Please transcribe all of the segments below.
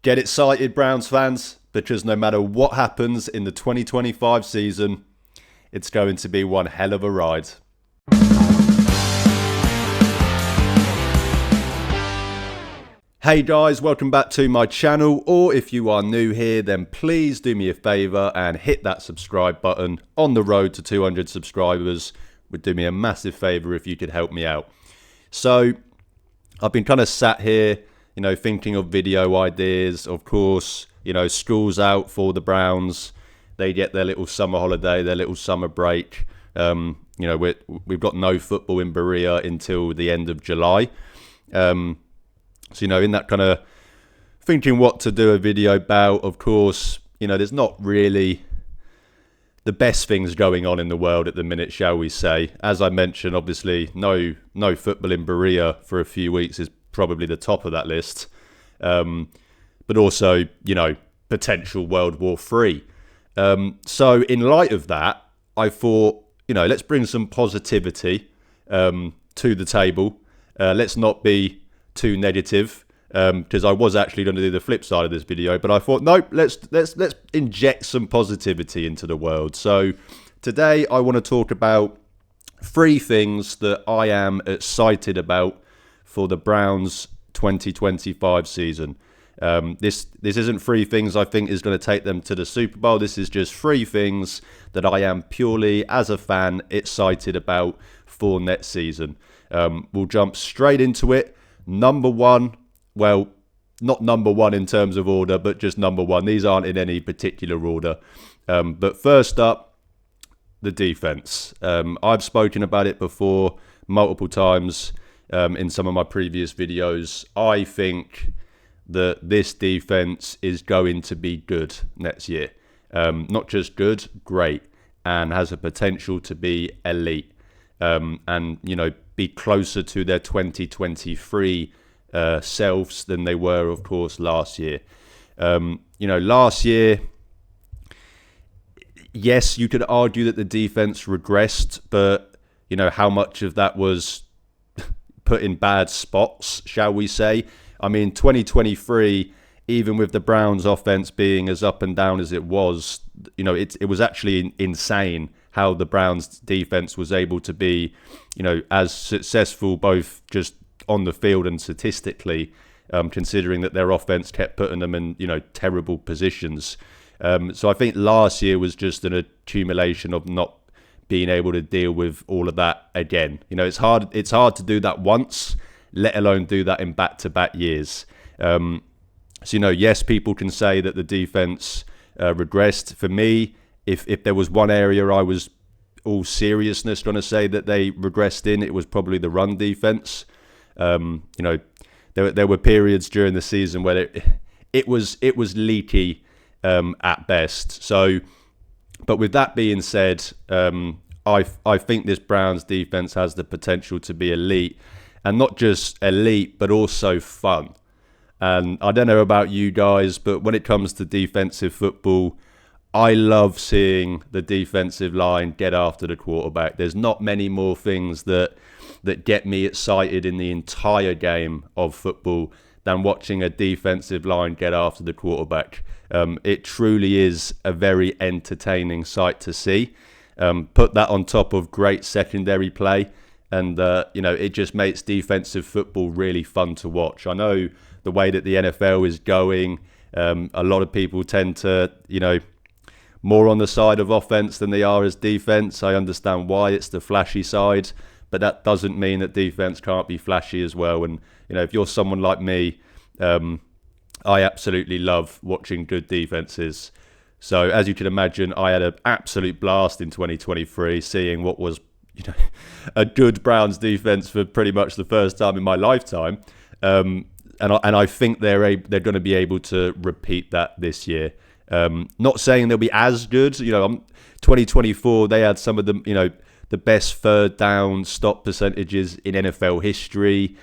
Get excited, Browns fans, because no matter what happens in the 2025 season, it's going to be one hell of a ride. Hey guys, welcome back to my channel, or if you are new here, then please do me a favour and hit that subscribe button. On the road to 200 subscribers, would do me a massive favour if you could help me out. So, I've been kind of sat here, thinking of video ideas. Of course, school's out for the Browns. They get their little summer holiday, their little summer break. We've got no football in Berea until the end of July. So, in that kind of thinking what to do a video about, of course, there's not really the best things going on in the world at the minute, shall we say. As I mentioned, obviously, no football in Berea for a few weeks is probably the top of that list. But also, potential World War III. So in light of that, I thought, let's bring some positivity to the table. Let's not be too negative, because I was actually going to do the flip side of this video, but I thought, nope, let's inject some positivity into the world. So today I want to talk about 3 things that I am excited about for the Browns 2025 season. This isn't 3 things I think is going to take them to the Super Bowl. This is just 3 things that I am purely, as a fan, excited about for next season. We'll jump straight into it. Number 1, well, not number 1 in terms of order, but just number 1. These aren't in any particular order. But first up, the defense. I've spoken about it before multiple times in some of my previous videos. I think that this defense is going to be good next year. Not just good, great, and has a potential to be elite. And be closer to their 2023 selves than they were, of course, last year. Last year, yes, you could argue that the defense regressed, but how much of that was put in bad spots, shall we say? I mean, 2023, even with the Browns offense being as up and down as it was, it was actually insane how the Browns defense was able to be, as successful both just on the field and statistically, considering that their offense kept putting them in, terrible positions. So I think last year was just an accumulation of not being able to deal with all of that again. It's hard to do that once, let alone do that in back-to-back years. So, yes, people can say that the defense regressed. For me, if there was one area I was all seriousness going to say that they regressed in, it was probably the run defense. There were periods during the season where it was leaky at best. So, but with that being said, I think this Browns defense has the potential to be elite, and not just elite, but also fun. And I don't know about you guys, but when it comes to defensive football, I love seeing the defensive line get after the quarterback. There's not many more things that get me excited in the entire game of football than watching a defensive line get after the quarterback. It truly is a very entertaining sight to see. Put that on top of great secondary play, and it just makes defensive football really fun to watch. I know the way that the NFL is going, a lot of people tend to, more on the side of offense than they are as defense. I understand why. It's the flashy side, but that doesn't mean that defense can't be flashy as well. And if you're someone like me, I absolutely love watching good defenses. So as you can imagine, I had an absolute blast in 2023, seeing what was a good Browns defense for pretty much the first time in my lifetime. And I think they're going to be able to repeat that this year. Not saying they'll be as good. 2024, they had some of the best third down stop percentages in NFL history.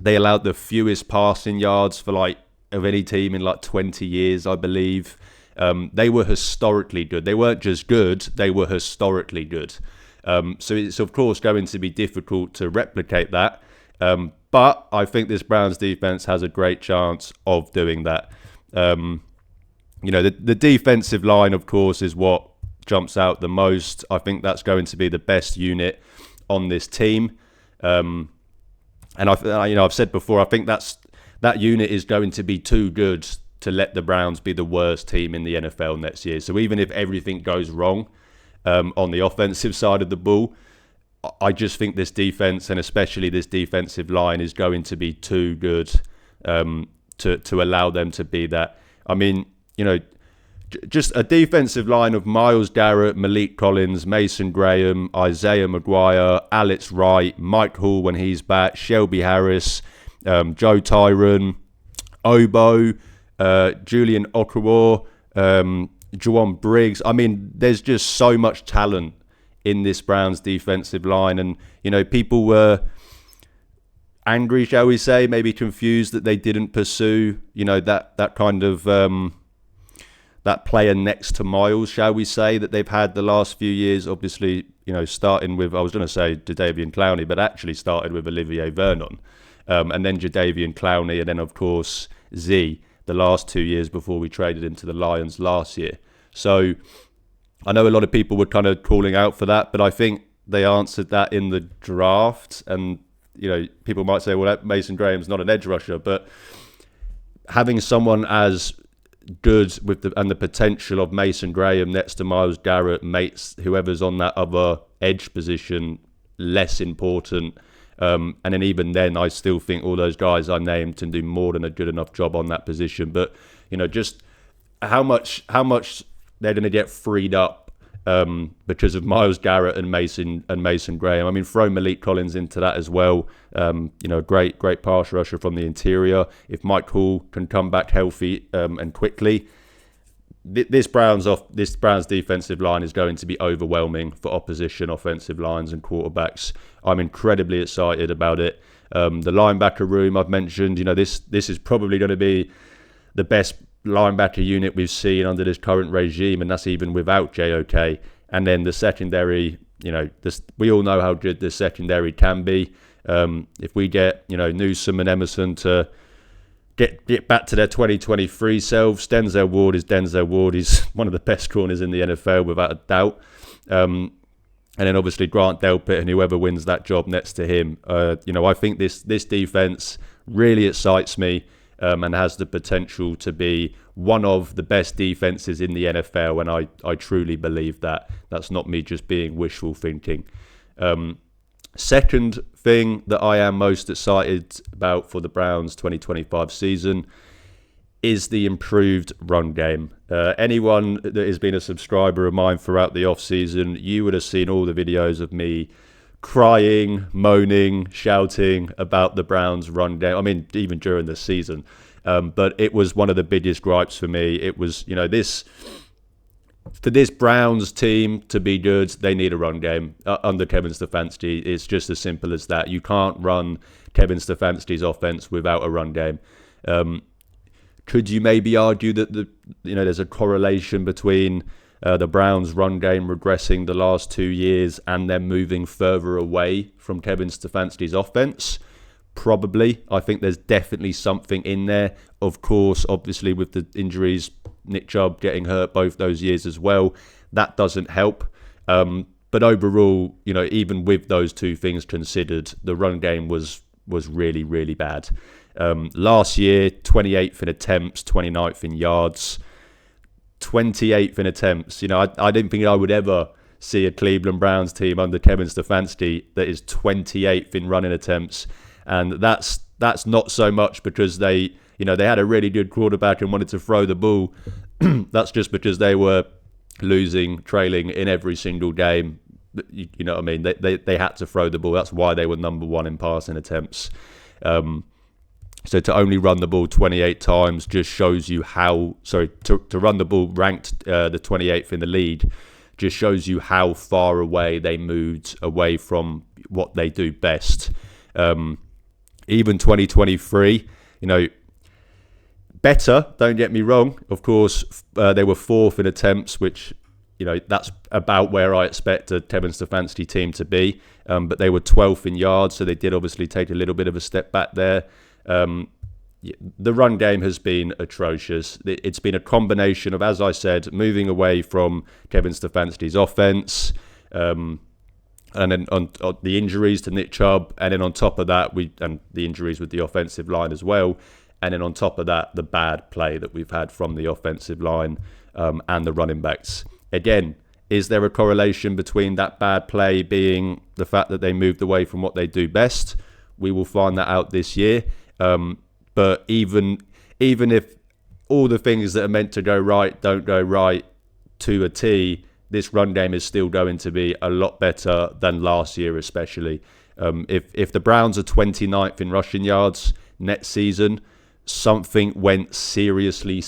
They allowed the fewest passing yards of any team in 20 years, I believe. They were historically good. They weren't just good, they were historically good. So it's of course going to be difficult to replicate that. But I think this Browns defense has a great chance of doing that. The defensive line, of course, is what jumps out the most. I think that's going to be the best unit on this team. And I've said before, I think that unit is going to be too good to let the Browns be the worst team in the NFL next year. So even if everything goes wrong on the offensive side of the ball, I just think this defense, and especially this defensive line, is going to be too good to allow them to be that. I mean, just a defensive line of Myles Garrett, Malik Collins, Mason Graham, Isaiah McGuire, Alex Wright, Mike Hall when he's back, Shelby Harris, Joe Tyron, Obo, Julian Okwara, Juwan Briggs. I mean, there's just so much talent in this Browns defensive line, and people were angry, shall we say, maybe confused that they didn't pursue that kind of that player next to Myles, shall we say, that they've had the last few years. Obviously, starting with, I was going to say Jadeveon Clowney, but actually started with Olivier Vernon, and then Jadeveon Clowney, and then of course Z the last 2 years before we traded him to the Lions last year. So I know a lot of people were kind of calling out for that, but I think they answered that in the draft. And, people might say, well, Mason Graham's not an edge rusher, but having someone as good with the potential of Mason Graham next to Myles Garrett makes whoever's on that other edge position less important. And then even then, I still think all those guys I named can do more than a good enough job on that position. But, just how much they're going to get freed up because of Myles Garrett and Mason Graham. I mean, throw Malik Collins into that as well. Great pass rusher from the interior. If Mike Hall can come back healthy and quickly, this Browns defensive line is going to be overwhelming for opposition offensive lines and quarterbacks. I'm incredibly excited about it. The linebacker room I've mentioned, this is probably going to be the best linebacker unit we've seen under this current regime, and that's even without JOK. And then the secondary, we all know how good this secondary can be. If we get Newsome and Emerson to get back to their 2023 selves, Denzel Ward is Denzel Ward. He's one of the best corners in the NFL without a doubt. And then obviously Grant Delpit and whoever wins that job next to him. I think this defense really excites me. And has the potential to be one of the best defenses in the NFL, and I truly believe that. That's not me just being wishful thinking. Second thing that I am most excited about for the Browns 2025 season is the improved run game. Anyone that has been a subscriber of mine throughout the off-season, you would have seen all the videos of me crying, moaning, shouting about the Browns run game. I mean, even during the season. But it was one of the biggest gripes for me. It was, for this Browns team to be good, they need a run game under Kevin Stefanski. It's just as simple as that. You can't run Kevin Stefanski's offense without a run game. Could you maybe argue that there's a correlation between the Browns' run game regressing the last 2 years and them moving further away from Kevin Stefanski's offense? Probably. I think there's definitely something in there. Of course, obviously with the injuries, Nick Chubb getting hurt both those years as well, that doesn't help. But overall, even with those two things considered, the run game was really, really bad. Last year, 28th in attempts, 29th in yards. 28th in attempts. I didn't think I would ever see a Cleveland Browns team under Kevin Stefanski that is 28th in running attempts, and that's not so much because they had a really good quarterback and wanted to throw the ball. That's just because they were trailing in every single game. You know what I mean? They had to throw the ball. That's why they were number one in passing attempts. So to only run the ball 28 times just shows you how... Sorry, to run the ball ranked the 28th in the league just shows you how far away they moved away from what they do best. Even 2023, better, don't get me wrong. Of course, they were fourth in attempts, which that's about where I expect a Kevin Stefanski team to be. But they were 12th in yards, so they did obviously take a little bit of a step back there. The run game has been atrocious. It's been a combination of, as I said, moving away from Kevin Stefanski's offense, and then on the injuries to Nick Chubb, and then on top of that, and the injuries with the offensive line as well, and then on top of that, the bad play that we've had from the offensive line and the running backs. Again, is there a correlation between that bad play being the fact that they moved away from what they do best? We will find that out this year. But even if all the things that are meant to go right don't go right to a T, this run game is still going to be a lot better than last year, especially. If the Browns are 29th in rushing yards next season, something went seriously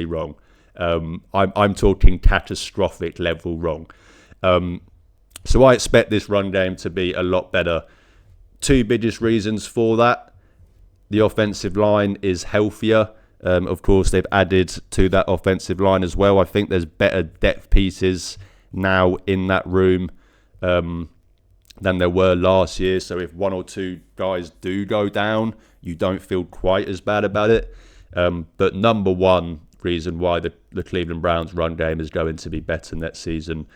wrong. I'm talking catastrophic level wrong. So I expect this run game to be a lot better. Two biggest reasons for that. The offensive line is healthier. Of course, they've added to that offensive line as well. I think there's better depth pieces now in that room than there were last year. So if one or two guys do go down, you don't feel quite as bad about it. But number one reason why the Cleveland Browns run game is going to be better next season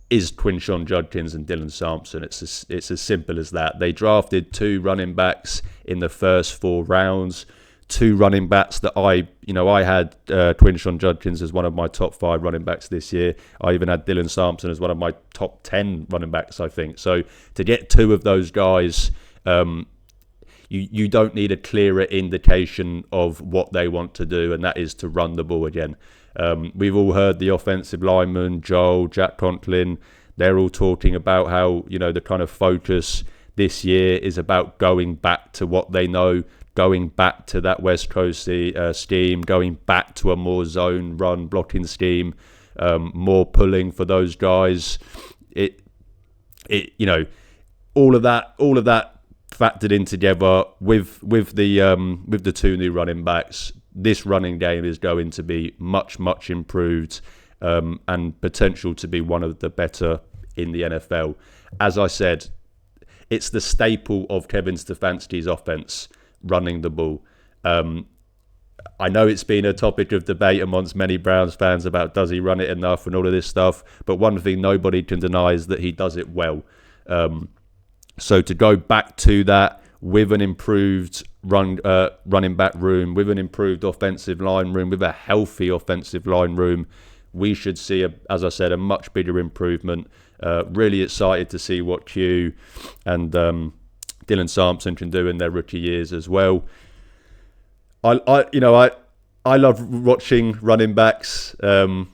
is Quinshon Judkins and Dylan Sampson. It's as simple as that. They drafted two running backs in the first 4 rounds. Two running backs that I had Quinshon Judkins as one of my top 5 running backs this year. I even had Dylan Sampson as one of my top 10 running backs, I think. So to get two of those guys, you don't need a clearer indication of what they want to do, and that is to run the ball again. We've all heard the offensive linemen, Joel, Jack Conklin, they're all talking about how, the kind of focus this year is about going back to what they know, going back to that West Coast scheme, going back to a more zone run blocking scheme, more pulling for those guys. All of that factored in together with the two new running backs. This running game is going to be much improved and potential to be one of the better in the NFL. As I said, it's the staple of Kevin Stefanski's offense, running the ball. I know it's been a topic of debate amongst many Browns fans about does he run it enough and all of this stuff, but one thing nobody can deny is that he does it well. So to go back to that with an improved running back room, with an improved offensive line room, with a healthy offensive line room, we should see, as I said, a much bigger improvement. Really excited to see what Q and Dylan Sampson can do in their rookie years as well. I love watching running backs. I'm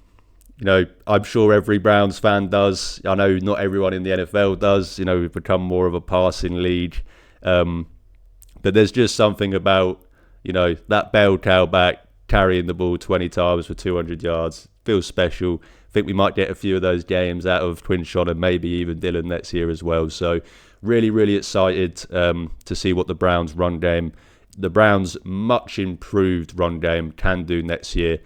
sure every Browns fan does. I know not everyone in the NFL does. We've become more of a passing league. But there's just something about, that bell cow back carrying the ball 20 times for 200 yards. Feels special. I think we might get a few of those games out of Quinshon and maybe even Dylan next year as well. So really excited to see what the Browns run game, the Browns much improved run game can do next year.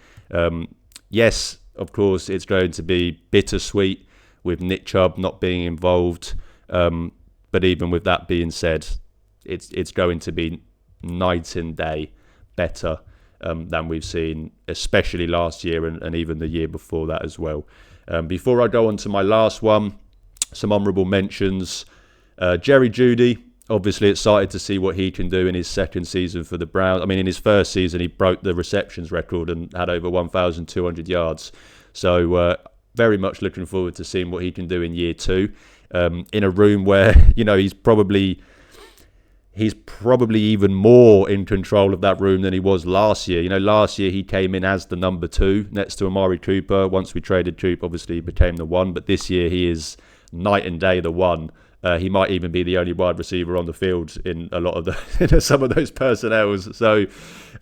Yes, of course, it's going to be bittersweet with Nick Chubb not being involved. But even with that being said, it's going to be night and day better than we've seen, especially last year and even the year before that as well. Before I go on to my last one, some honourable mentions. Jerry Jeudy, obviously excited to see what he can do in his second season for the Browns. I mean, in his first season, he broke the receptions record and had over 1,200 yards. So very much looking forward to seeing what he can do in year 2. In a room where, he's probably even more in control of that room than he was last year. Last year he came in as the number 2 next to Amari Cooper. Once we traded Cooper, obviously he became the 1. But this year he is night and day the 1. He might even be the only wide receiver on the field in a lot of some of those personnels. So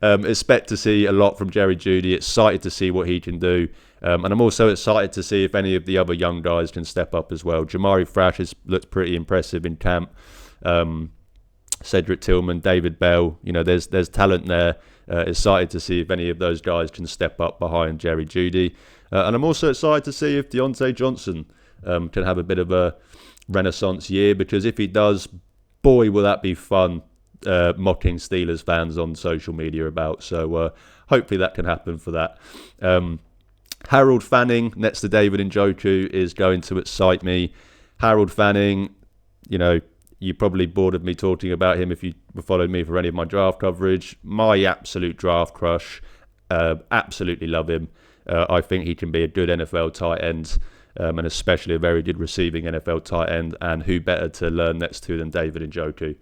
expect to see a lot from Jerry Jeudy. Excited to see what he can do. And I'm also excited to see if any of the other young guys can step up as well. Jamari Thrash has looked pretty impressive in camp. Cedric Tillman, David Bell. There's talent there. Excited to see if any of those guys can step up behind Jerry Jeudy. And I'm also excited to see if Deontay Johnson can have a bit of a renaissance year, because if he does, boy, will that be fun mocking Steelers fans on social media about. So hopefully that can happen for that. Harold Fanning next to David Njoku is going to excite me. Harold Fanning, you're probably bored of me talking about him if you followed me for any of my draft coverage. My absolute draft crush. Absolutely love him. I think he can be a good NFL tight end, and especially a very good receiving NFL tight end. And who better to learn next to than David Njoku?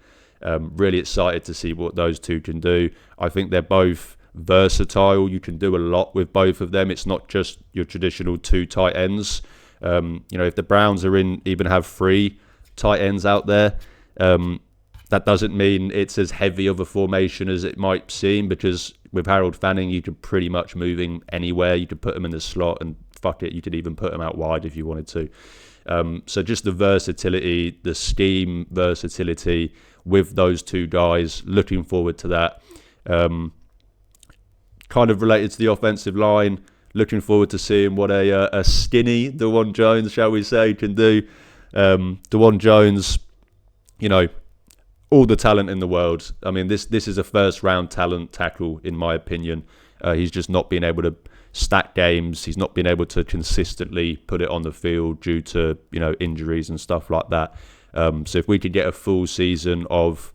Really excited to see what those two can do. I think they're both versatile. You can do a lot with both of them. It's not just your traditional two tight ends. If the Browns even have three tight ends out there, that doesn't mean it's as heavy of a formation as it might seem, because with Harold Fanning, you could pretty much move him anywhere. You could put him in the slot and fuck it, you could even put him out wide if you wanted to. So just the versatility, the scheme versatility with those two guys, looking forward to that. Kind of related to the offensive line, looking forward to seeing what a skinny DeJuan Jones, shall we say, can do. DeJuan Jones, all the talent in the world. I mean, this is a first-round talent tackle, in my opinion. He's just not been able to stack games. He's not been able to consistently put it on the field due to, injuries and stuff like that. So if we could get a full season of,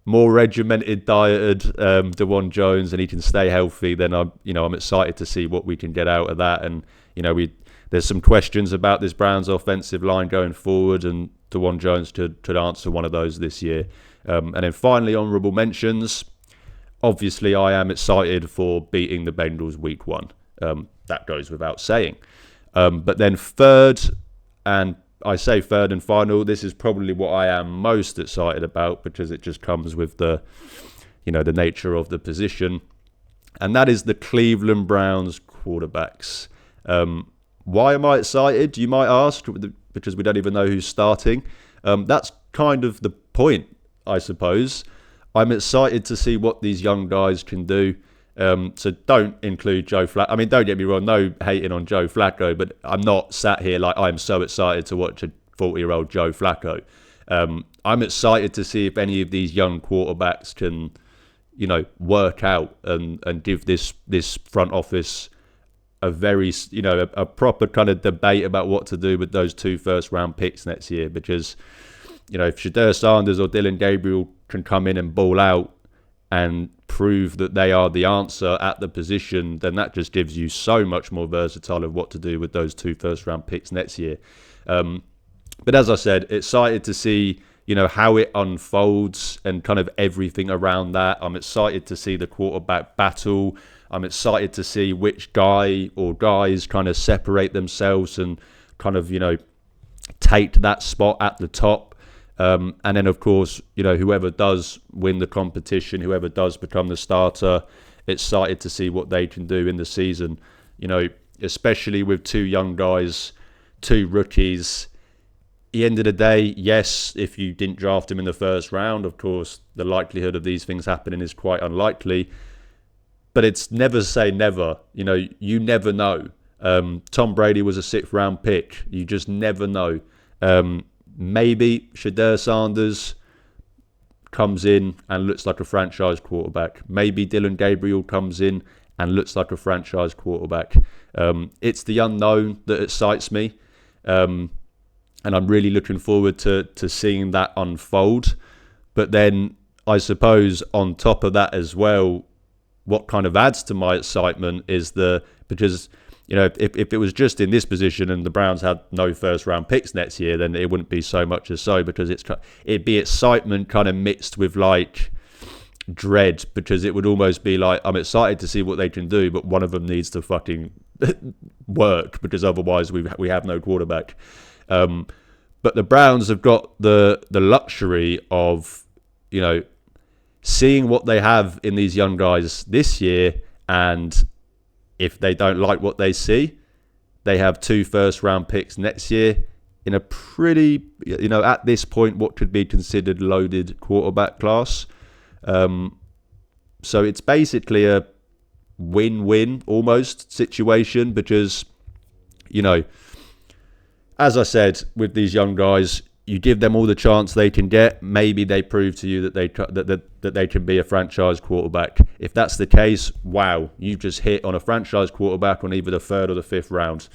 more regimented, dieted DeJuan Jones, and he can stay healthy, then I'm excited to see what we can get out of that. And there's some questions about this Browns offensive line going forward, and DeJuan Jones could answer one of those this year. And then finally, honourable mentions. Obviously, I am excited for beating the Bengals week 1. That goes without saying. But then third, and I say third and final, this is probably what I am most excited about, because it just comes with the nature of the position. And that is the Cleveland Browns quarterbacks. Why am I excited, you might ask? Because we don't even know who's starting. That's kind of the point, I suppose. I'm excited to see what these young guys can do. So don't include Joe Flacco. I mean, don't get me wrong, no hating on Joe Flacco, but I'm not sat here like I'm so excited to watch a 40-year-old Joe Flacco. I'm excited to see if any of these young quarterbacks can, work out and give this front office a very, a proper kind of debate about what to do with those 2 first-round picks next year. Because, if Shedeur Sanders or Dylan Gabriel can come in and ball out and prove that they are the answer at the position, then that just gives you so much more versatile of what to do with those 2 first-round picks next year. But as I said, excited to see, how it unfolds and kind of everything around that. I'm excited to see the quarterback battle. I'm excited to see which guy or guys kind of separate themselves and kind of, take that spot at the top. And then, of course, whoever does win the competition, whoever does become the starter, excited to see what they can do in the season. Especially with 2 young guys, 2 rookies. At the end of the day, yes, if you didn't draft him in the first round, of course, the likelihood of these things happening is quite unlikely. But it's never say never. You never know. Tom Brady was a 6th round pick. You just never know. Maybe Shedeur Sanders comes in and looks like a franchise quarterback. Maybe Dylan Gabriel comes in and looks like a franchise quarterback. It's the unknown that excites me. And I'm really looking forward to seeing that unfold. But then I suppose on top of that as well, what kind of adds to my excitement is because if it was just in this position and the Browns had no first round picks next year, then it wouldn't be so much as so, because it'd be excitement kind of mixed with like dread, because it would almost be like, I'm excited to see what they can do, but one of them needs to fucking work, because otherwise we have no quarterback. But the Browns have got the luxury of, seeing what they have in these young guys this year, and if they don't like what they see, they have 2 first round picks next year. in a pretty, at this point, what could be considered loaded quarterback class. So it's basically a win-win almost situation because, as I said, with these young guys, you give them all the chance they can get. Maybe they prove to you that they can be a franchise quarterback. If that's the case, wow, you've just hit on a franchise quarterback on either the 3rd or the 5th round.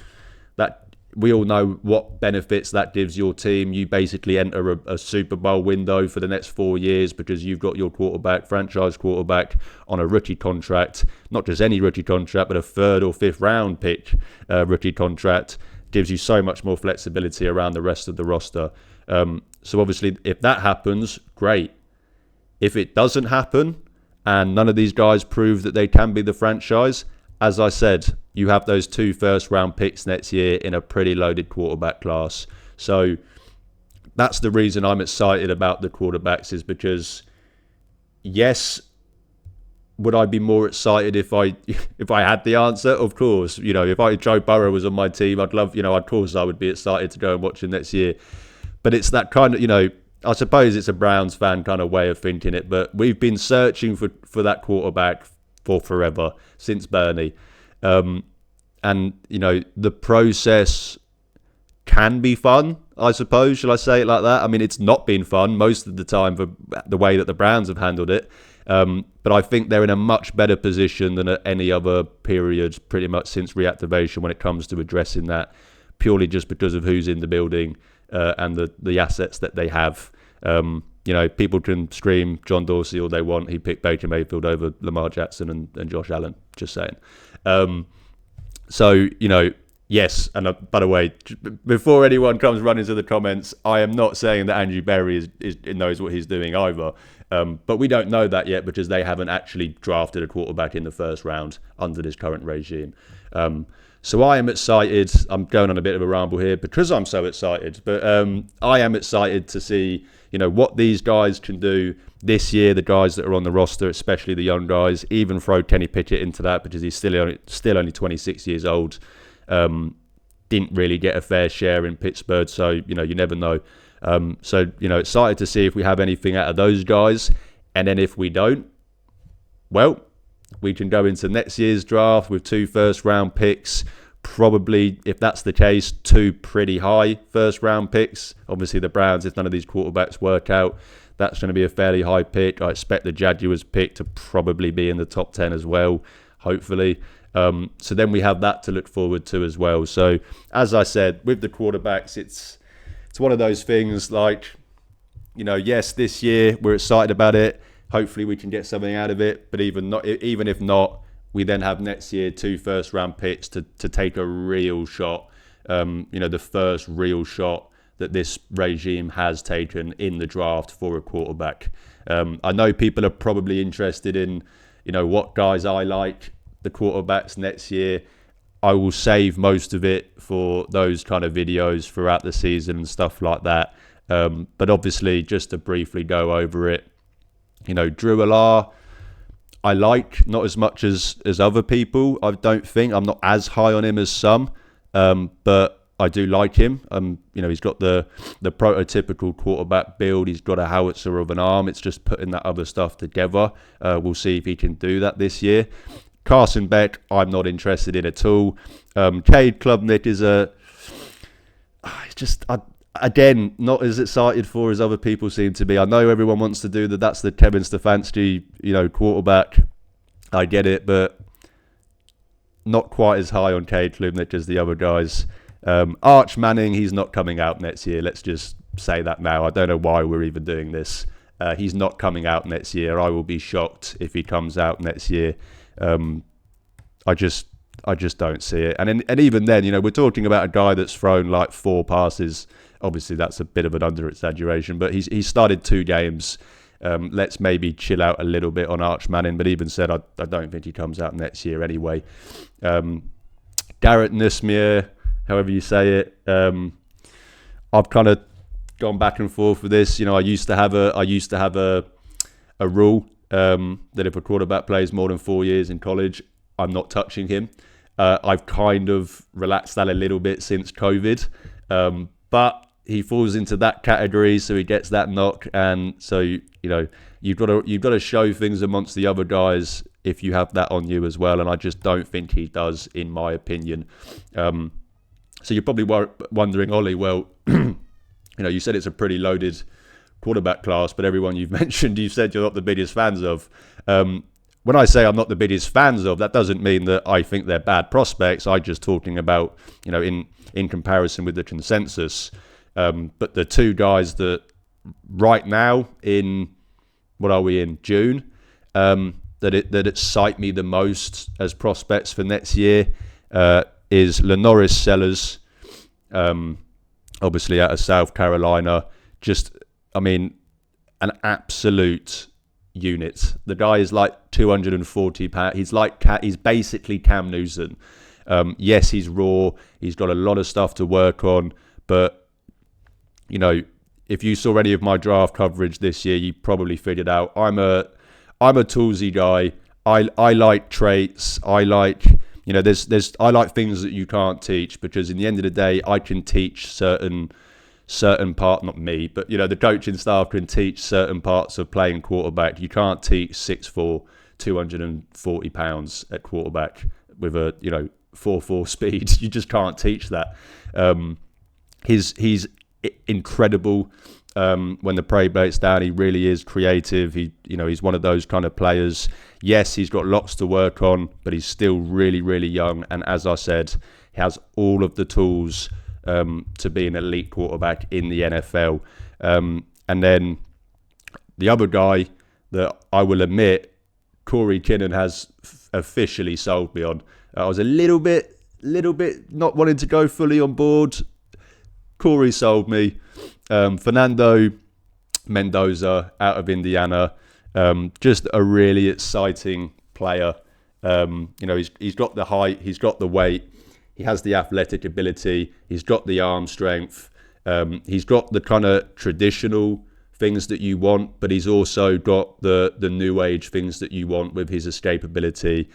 That we all know what benefits that gives your team. You basically enter a Super Bowl window for the next 4 years because you've got your quarterback, franchise quarterback, on a rookie contract. Not just any rookie contract, but a 3rd or 5th round pick rookie contract. Gives you so much more flexibility around the rest of the roster. So obviously, if that happens, great. If it doesn't happen, and none of these guys prove that they can be the franchise, as I said, you have those 2 first-round picks next year in a pretty loaded quarterback class. So that's the reason I'm excited about the quarterbacks, is because, yes, would I be more excited if I had the answer? Of course. If Joe Burrow was on my team, I'd love, of course I would be excited to go and watch him next year. But it's that kind of, I suppose it's a Browns fan kind of way of thinking it, but we've been searching for that quarterback for forever, since Bernie. And, the process can be fun, I suppose. Shall I say it like that? I mean, it's not been fun most of the time for the way that the Browns have handled it. But I think they're in a much better position than at any other period, pretty much since reactivation, when it comes to addressing that, purely just because of who's in the building and the assets that they have. People can scream John Dorsey all they want. He picked Baker Mayfield over Lamar Jackson and Josh Allen, just saying. Yes, and by the way, before anyone comes running to the comments, I am not saying that Andrew Berry knows what he's doing either. But we don't know that yet because they haven't actually drafted a quarterback in the 1st round under this current regime. So I am excited. I'm going on a bit of a ramble here because I'm so excited. But I am excited to see, what these guys can do this year, the guys that are on the roster, especially the young guys. Even throw Kenny Pickett into that because he's still only 26 years old. Didn't really get a fair share in Pittsburgh, so, you never know. Excited to see if we have anything out of those guys. And then if we don't, well, we can go into next year's draft with 2 first-round picks. Probably, if that's the case, 2 pretty high first-round picks. Obviously, the Browns, if none of these quarterbacks work out, that's going to be a fairly high pick. I expect the Jaguars pick to probably be in the top 10 as well, hopefully. So then we have that to look forward to as well. So, as I said, with the quarterbacks, it's one of those things like, yes, this year we're excited about it. Hopefully we can get something out of it. But even if not, we then have next year 2 first-round picks to take a real shot. The first real shot that this regime has taken in the draft for a quarterback. I know people are probably interested in, what guys I like, the quarterbacks next year. I will save most of it for those kind of videos throughout the season and stuff like that. But obviously, just to briefly go over it, Drew Allar, I like, not as much as other people. I don't think I'm not as high on him as some, but I do like him. He's got the prototypical quarterback build. He's got a howitzer of an arm. It's just putting that other stuff together. We'll see if he can do that this year. Carson Beck, I'm not interested in at all. Cade Klubnik is again, not as excited for as other people seem to be. I know everyone wants to do that. That's the Kevin Stefanski, quarterback. I get it, but not quite as high on Cade Klubnik as the other guys. Arch Manning, he's not coming out next year. Let's just say that now. I don't know why we're even doing this. He's not coming out next year. I will be shocked if he comes out next year. I just don't see it. And even then, we're talking about a guy that's thrown like 4 passes. Obviously, that's a bit of an under-exaggeration, but he's started 2 games. Let's maybe chill out a little bit on Arch Manning, but even said, I don't think he comes out next year anyway. Garrett Nussmeier, however you say it, I've kind of gone back and forth with this. I used to have a rule that if a quarterback plays more than 4 years in college, I'm not touching him. I've kind of relaxed that a little bit since COVID. but he falls into that category, so he gets that knock. And so, you've got to show things amongst the other guys if you have that on you as well. And I just don't think he does, in my opinion. So you're probably wondering, Ollie, well, you said it's a pretty loaded quarterback class, but everyone you've mentioned, you said you're not the biggest fans of. When I say I'm not the biggest fans of, that doesn't mean that I think they're bad prospects. I'm just talking about, in comparison with the consensus. But the two guys that right now what are we in, June, that excite me the most as prospects for next year is Lenoris Sellers, obviously out of South Carolina. An absolute unit. The guy is like 240 pounds. He's basically Cam Newton. Yes, he's raw. He's got a lot of stuff to work on. But, if you saw any of my draft coverage this year, you probably figured out I'm a toolsy guy. I like traits. I like, I like things that you can't teach, because in the end of the day, I can teach certain part, not me, but the coaching staff can teach certain parts of playing quarterback. You can't teach 6'4", 240 pounds at quarterback with a 4.4 speed. You just can't teach that. He's incredible when the play breaks down. He really is creative. He's one of those kind of players. Yes, he's got lots to work on, but he's still really, really young. And as I said, he has all of the tools to be an elite quarterback in the NFL. And then the other guy that I will admit, Corey Kinnan has officially sold me on. I was a little bit not wanting to go fully on board. Corey sold me. Fernando Mendoza out of Indiana, just a really exciting player. He's got the height, he's got the weight. He has the athletic ability. He's got the arm strength. He's got the kind of traditional things that you want, but he's also got the new age things that you want, with his escapability,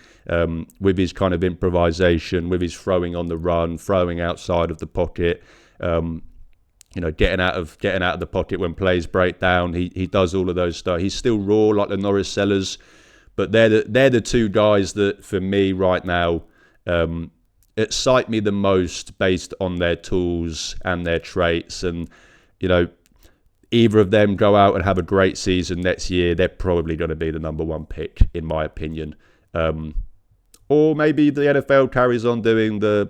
with his kind of improvisation, with his throwing on the run, throwing outside of the pocket, getting out of the pocket when plays break down. He does all of those stuff. He's still raw like the Lenoris Sellers, but they're the two guys that for me right now excite me the most based on their tools and their traits. And either of them go out and have a great season next year, they're probably going to be the number one pick, in my opinion. Or maybe the NFL carries on doing the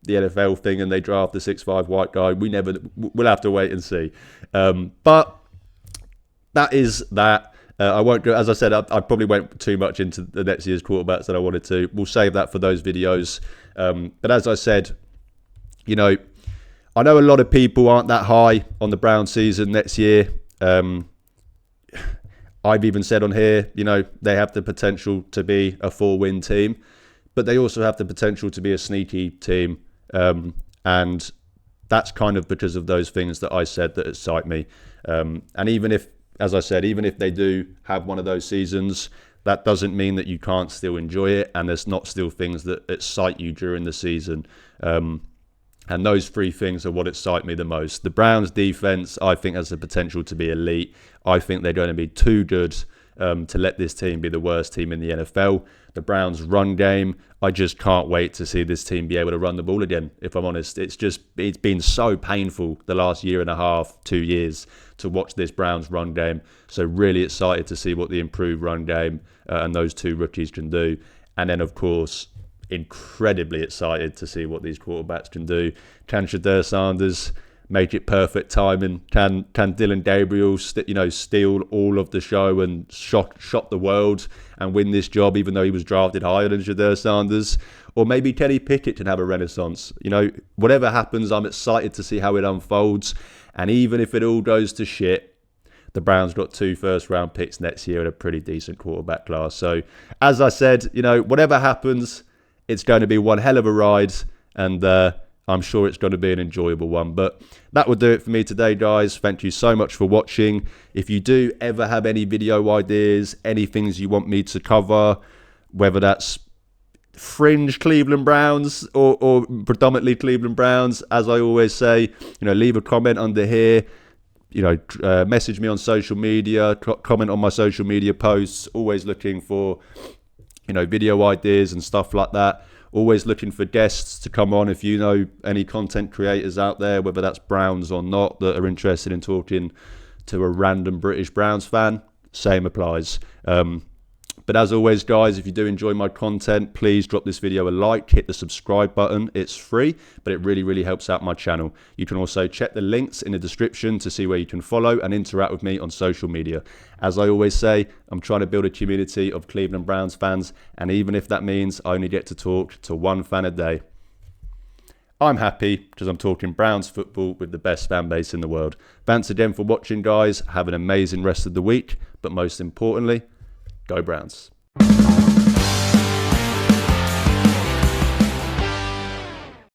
NFL thing and they draft the 6'5" white guy. We'll have to wait and see. But that is that. I won't go, as I said, I probably went too much into the next year's quarterbacks than I wanted to. We'll save that for those videos. But as I said, I know a lot of people aren't that high on the Browns season next year. I've even said on here, they have the potential to be a 4-win team, but they also have the potential to be a sneaky team. And that's kind of because of those things that I said that excite me. And even if, as I said, even if they do have one of those seasons, that doesn't mean that you can't still enjoy it, and there's not still things that excite you during the season. And those three things are what excite me the most. The Browns defense, I think, has the potential to be elite. I think they're going to be too good to let this team be the worst team in the NFL. The Browns' run game, I just can't wait to see this team be able to run the ball again, if I'm honest. It's been so painful the last year and a half, 2 years, to watch this Browns run game. So really excited to see what the improved run game and those two rookies can do. And then, of course, incredibly excited to see what these quarterbacks can do. Can Shedeur Sanders make it perfect timing? Can Dylan Gabriel steal all of the show and shock the world and win this job, even though he was drafted higher than Shedeur Sanders? Or maybe Kenny Pickett can have a renaissance. Whatever happens, I'm excited to see how it unfolds. And even if it all goes to shit, the Browns got 2 first-round picks next year and a pretty decent quarterback class. So, as I said, whatever happens, it's going to be one hell of a ride, and I'm sure it's going to be an enjoyable one. But that will do it for me today, guys. Thank you so much for watching. If you do ever have any video ideas, any things you want me to cover, whether that's fringe Cleveland Browns or predominantly Cleveland Browns, as I always say, leave a comment under here. Message me on social media, comment on my social media posts. Always looking for, video ideas and stuff like that. Always looking for guests to come on. If you know any content creators out there, whether that's Browns or not, that are interested in talking to a random British Browns fan, same applies. But as always, guys, if you do enjoy my content, please drop this video a like, hit the subscribe button. It's free, but it really, really helps out my channel. You can also check the links in the description to see where you can follow and interact with me on social media. As I always say, I'm trying to build a community of Cleveland Browns fans, and even if that means I only get to talk to one fan a day, I'm happy because I'm talking Browns football with the best fan base in the world. Thanks again for watching, guys. Have an amazing rest of the week, but most importantly, go Browns.